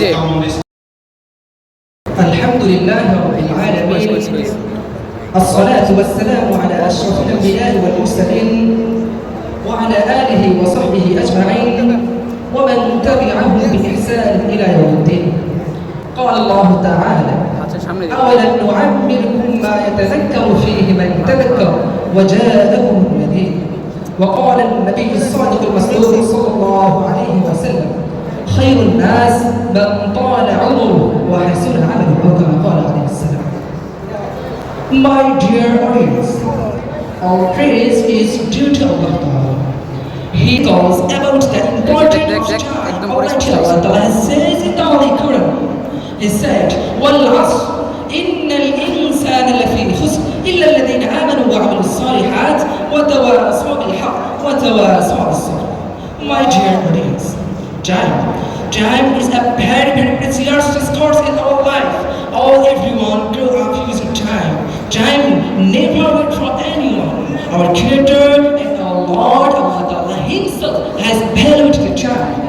যে الحمد لله رب العالمين الصلاة والسلام على أشرف الأنبياء والمرسلين وعلى آله وصحبه أجمعين ومن تبعهم بإحسان إلى يوم الدين قال الله تعالى أولم نعمركم ما يتذكر فيه من تذكر وجاءكم النذير وقال النبي الصادق المصدوق صلى الله عليه وسلم خير الناس من طال عمره وحسن عمله كما قال عليه السلام. My dear audience, our praise is due to Allah Ta'ala. He calls about the importance of time. Allah says in the Holy Quran, He said, وَالْعَصْرِ إِنَّ الْإِنسَانَ لَفِي خُسْرٍ إِلَّا الَّذِينَ آمَنُوا وَعَمِلُوا الصَّالِحَاتِ وَتَوَاصَوْا بِالْحَقِّ وَتَوَاصَوْا بِالصَّبْرِ. My dear audience, time is a very precious resource in our life. Everyone grew up using time. Time never wait for anyone. Our Creator and our Lord, Allah Ta'ala Himself has valued the time.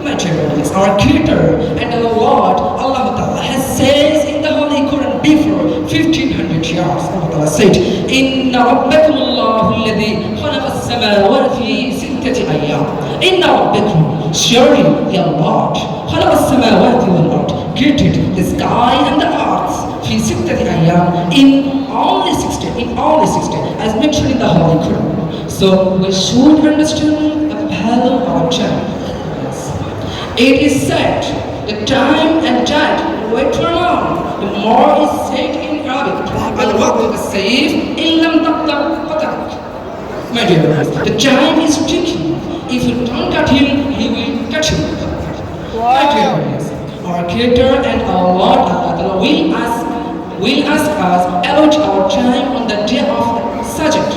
My dear audience, our Creator and our Lord, Allah Ta'ala has says in the Holy Quran before 1500 years. Allah Ta'ala said, Inna Rabbakum Allahu alladhi khalaqa as-samawati fi sittati ayyam. Inna Rabbakum, surely your Lord, khalaqa as-samawati wal ard, created the sky and the earth fi sittati ayyam in only 6 days, as mentioned in the Holy Quran. So we should understand the value of time. It is said the time and tide wait for long. The more is said in Arabic. Al-waqt as-sayf illam taqta qatak. My dear friends, the time is ticking. If you don't cut him, he will cut you. My dear friends, our Creator and our Lord Allah will ask us about our time on the day of the Sajid.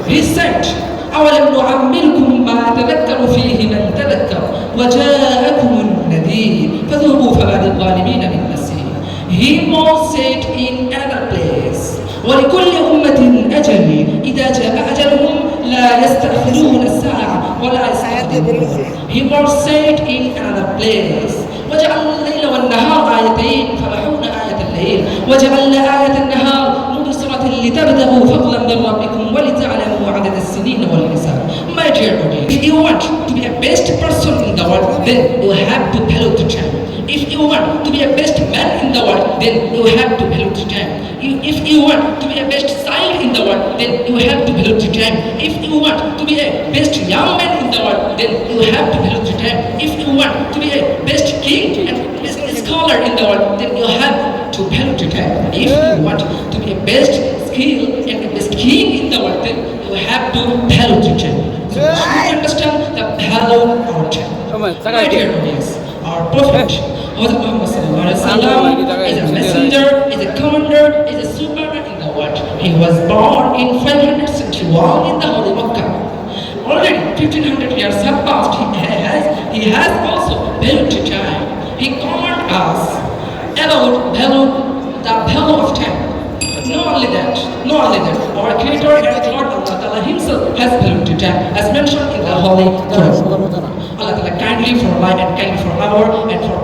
He said, أولم نعمركم ما تذكر فيه من تذكر وجاءكم النذير فذوقوا فما للظالمين من نصير. He more said in another place ولكل أمة أجل إذا جاء أجلهم لا يستأخرون الساعة ولا يستقدمون. He more said in another place وجعلنا الليل والنهار آيتين فمحونا آية الليل وجعلنا آية النهار مبصرة لتبتغوا فضلا من ربكم ولتعلموا عدد السنين والحساب. My dear audience, if you want to be a best person in the world, then you have to value the time. If you want to be a best man in the world, then you have to value the time. If you want to be a best child in the world, then you have to value the time. If you want to be a best young man in the world, then you have to value the time. If you want to be a best king and best scholar in the world, then you have to value the time. If you want to be a best skill and the best king in the world, then you have to value the time. So you understand the value of our time. My dear audience, our prophet Muhammad sallallahu alaihi wasallam is a messenger, is a commander, is a superman in the world. He was born in 561 in the Holy Makkah. Already 1500 years have passed. He has also valued time. He commanded us about the value of time. Not only that, our Creator and Lord Allah Ta'ala Himself has valued time, as mentioned in the Holy Quran. Allah Ta'ala kindly for life and kindly for our and for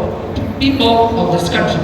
people of this country.